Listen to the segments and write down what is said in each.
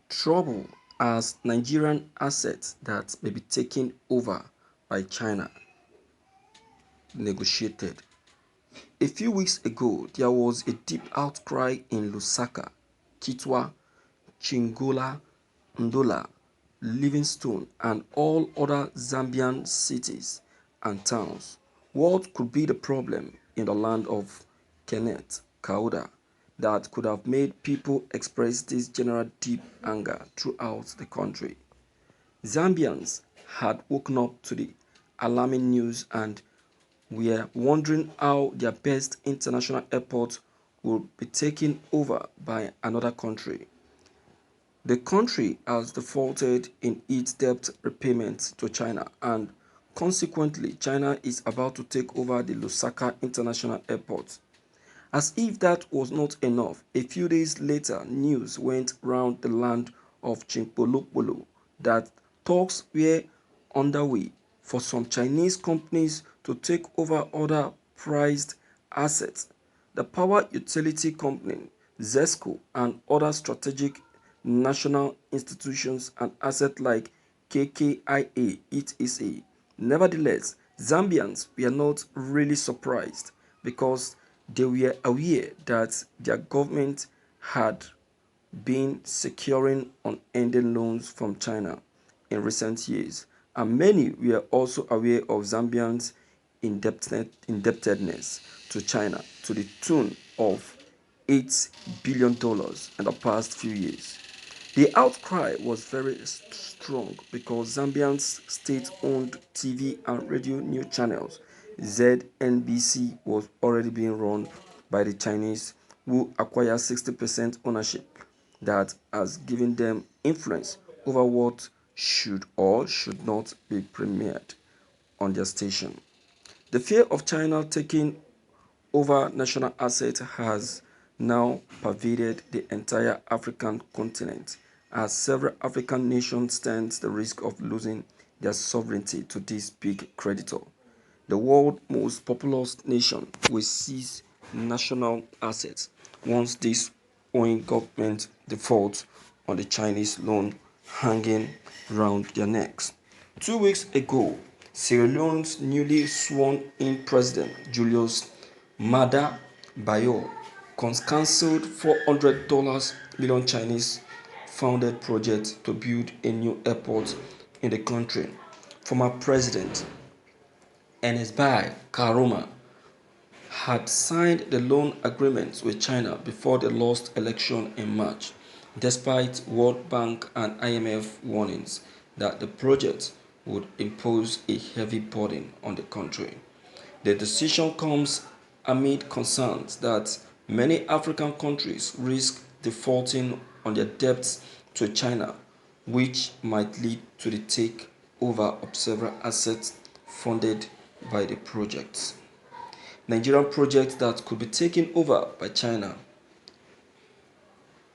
Trouble as Nigerian assets that may be taken over by China negotiated. A few weeks ago, there was a deep outcry in Lusaka, Kitwa, Chingola, Ndola, Livingstone, and all other Zambian cities and towns. What could be the problem in the land of Kenneth Kauda that could have made people express this general deep anger throughout the country? Zambians had woken up to the alarming news and were wondering how their best international airport would be taken over by another country. The country has defaulted in its debt repayment to China, and consequently China is about to take over the Lusaka International Airport. As if that was not enough, a few days later news went round the land of Chimpolopolo that talks were underway for some Chinese companies to take over other prized assets. The power utility company, ZESCO, and other strategic national institutions and assets like KKIA, etc. Nevertheless, Zambians were not really surprised because they were aware that their government had been securing unending loans from China in recent years, and many were also aware of Zambians' indebtedness to China to the tune of $8 billion in the past few years. The outcry was very strong because Zambia's state-owned TV and radio news channels ZNBC was already being run by the Chinese, who acquired 60% ownership that has given them influence over what should or should not be premiered on their station. The fear of China taking over national assets has now pervaded the entire African continent as several African nations stand the risk of losing their sovereignty to this big creditor. The world's most populous nation will seize national assets once this owing government defaults on the Chinese loan hanging round their necks. 2 weeks ago, Sierra Leone's newly sworn-in president Julius Maada Bio cancelled $400 million Chinese-funded project to build a new airport in the country. Former President Enesbai Karoma had signed the loan agreement with China before the lost election in March, despite World Bank and IMF warnings that the project would impose a heavy burden on the country. The decision comes amid concerns that many African countries risk defaulting on their debts to China, which might lead to the takeover of several assets funded by the projects. Nigerian projects that could be taken over by China.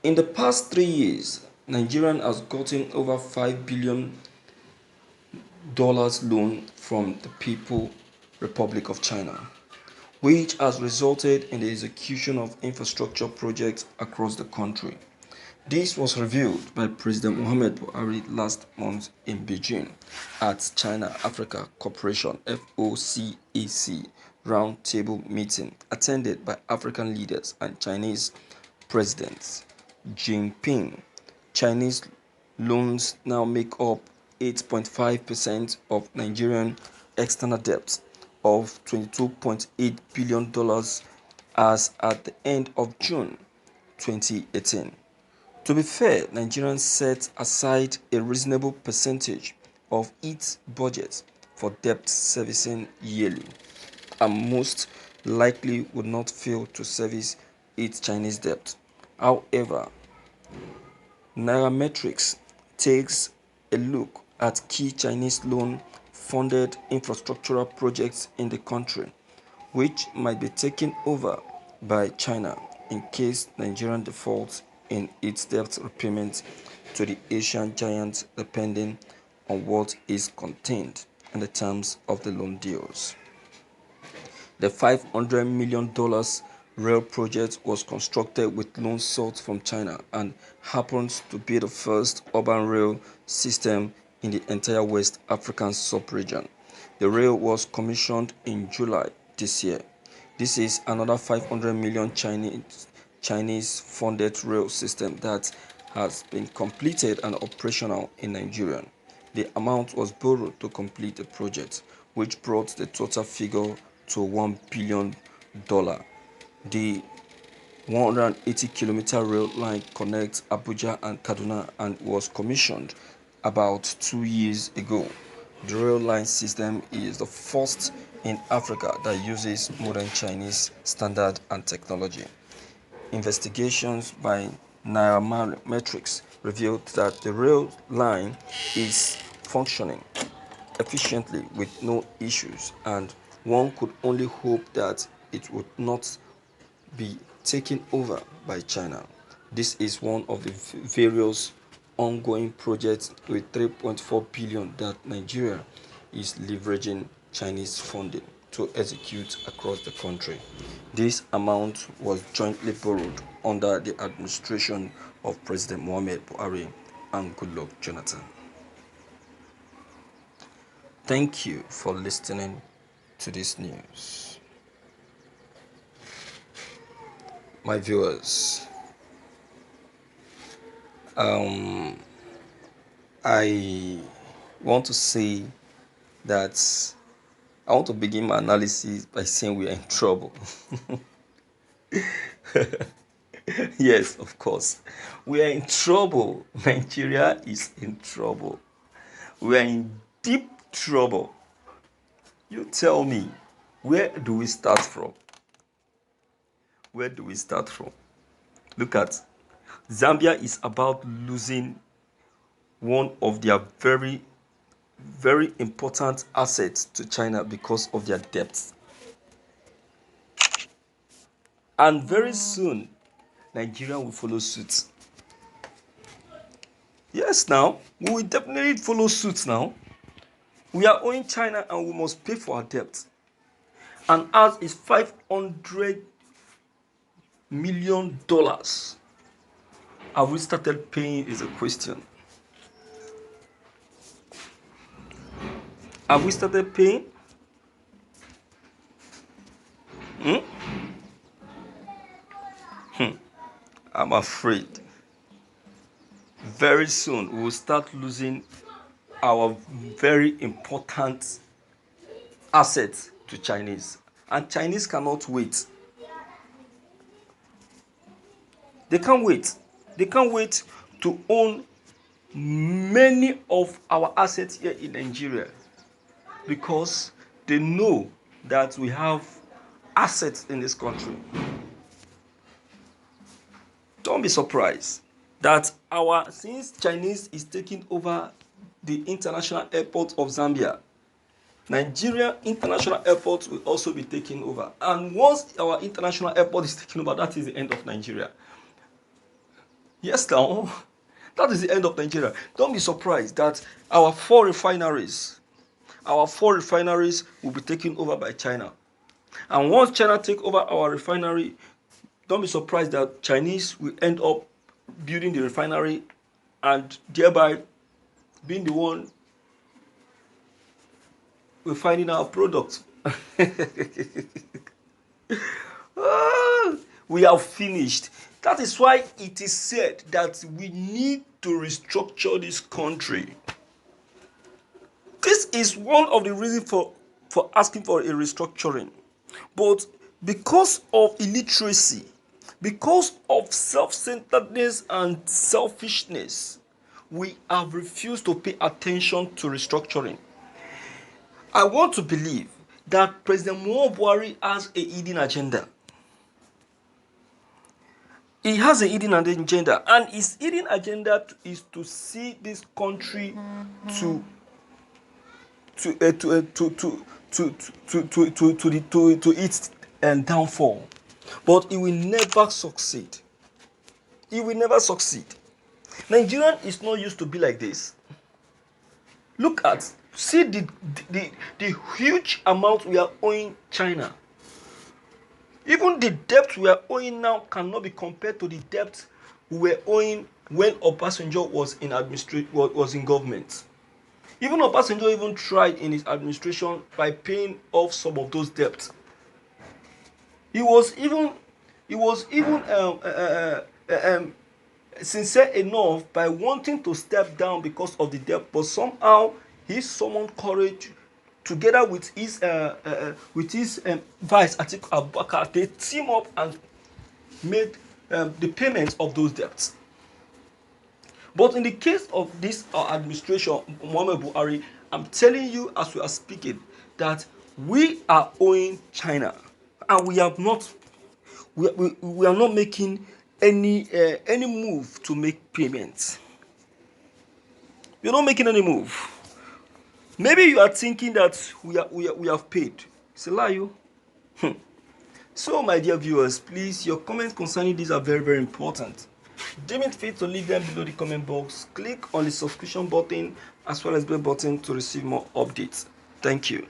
In the past 3 years, Nigeria has gotten over $5 billion loan from the People Republic of China, which has resulted in the execution of infrastructure projects across the country. This was revealed by President Muhammad Buhari last month in Beijing at China-Africa Cooperation (FOCAC) roundtable meeting attended by African leaders and Chinese President Jinping. Chinese loans now make up 8.5% of Nigerian external debt of $22.8 billion as at the end of June 2018. To be fair, Nigerians set aside a reasonable percentage of its budget for debt servicing yearly, and most likely would not fail to service its Chinese debt. However, Nairametrics takes a look at key Chinese loan-funded infrastructural projects in the country, which might be taken over by China in case Nigeria defaults in its debt repayment to the Asian giant depending on what is contained in the terms of the loan deals. The $500 million rail project was constructed with loans sought from China and happens to be the first urban rail system in the entire West African sub-region. The rail was commissioned in July this year. This is another 500 million Chinese funded rail system that has been completed and operational in Nigeria. The amount was borrowed to complete the project, which brought the total figure to $1 billion. The 180-kilometer rail line connects Abuja and Kaduna and was commissioned about 2 years ago. The rail line system is the first in Africa that uses modern Chinese standard and technology. Investigations by Nairametrics revealed that the rail line is functioning efficiently with no issues, and one could only hope that it would not be taken over by China. This is one of the various ongoing projects with 3.4 billion that Nigeria is leveraging Chinese funding to execute across the country. This amount was jointly borrowed under the administration of President Muhammad Buhari and Goodluck Jonathan. Thank you for listening to this news. My viewers, I want to say that I want to begin my analysis by saying we are in trouble. Yes, of course. We are in trouble. Nigeria is in trouble. We are in deep trouble. You tell me, where do we start from? Where do we start from? Look at Zambia is about losing one of their very, very important assets to China because of their debts. And very soon, Nigeria will follow suit. Yes, now, we will definitely follow suit now. We are owing China and we must pay for our debt. And ours is $500 million. Have we started paying is a question. Have we started paying? I'm afraid very soon we will start losing our very important assets to Chinese. And Chinese cannot wait. They can't wait. They can't wait to own many of our assets here in Nigeria because they know that we have assets in this country. Don't be surprised that since Chinese is taking over the international airport of Zambia, Nigeria international airport will also be taken over. And once our international airport is taken over, that is the end of Nigeria. Yes, now, that is the end of Nigeria. Don't be surprised that our four refineries will be taken over by China. And once China take over our refinery, don't be surprised that Chinese will end up building the refinery and thereby being the one refining our products. We are finished. That is why it is said that we need to restructure this country. This is one of the reasons for asking for a restructuring. But because of illiteracy, because of self-centeredness and selfishness, we have refused to pay attention to restructuring. I want to believe that President Muhammad Buhari has a hidden agenda. He has a hidden agenda, and his hidden agenda is to see this country to its downfall. But he will never succeed. He will never succeed. Nigerian is not used to be like this. See the huge amount we are owing China. Even the debt we are owing now cannot be compared to the debt we were owing when Obasanjo was in government. Even Obasanjo even tried in his administration by paying off some of those debts. He was even sincere enough by wanting to step down because of the debt, but somehow he summoned courage together with his vice Atiku Abubakar. They team up and made the payments of those debts. But in the case of this administration, Muhammad Buhari, I'm telling you as we are speaking that we are owing China, and we have not we are not making any move to make payments. We're not making any move. Maybe you are thinking that we have paid. It's a lie, you. So, my dear viewers, please, your comments concerning these are very, very important. Deem it fit to leave them below the comment box. Click on the subscription button as well as bell button to receive more updates. Thank you.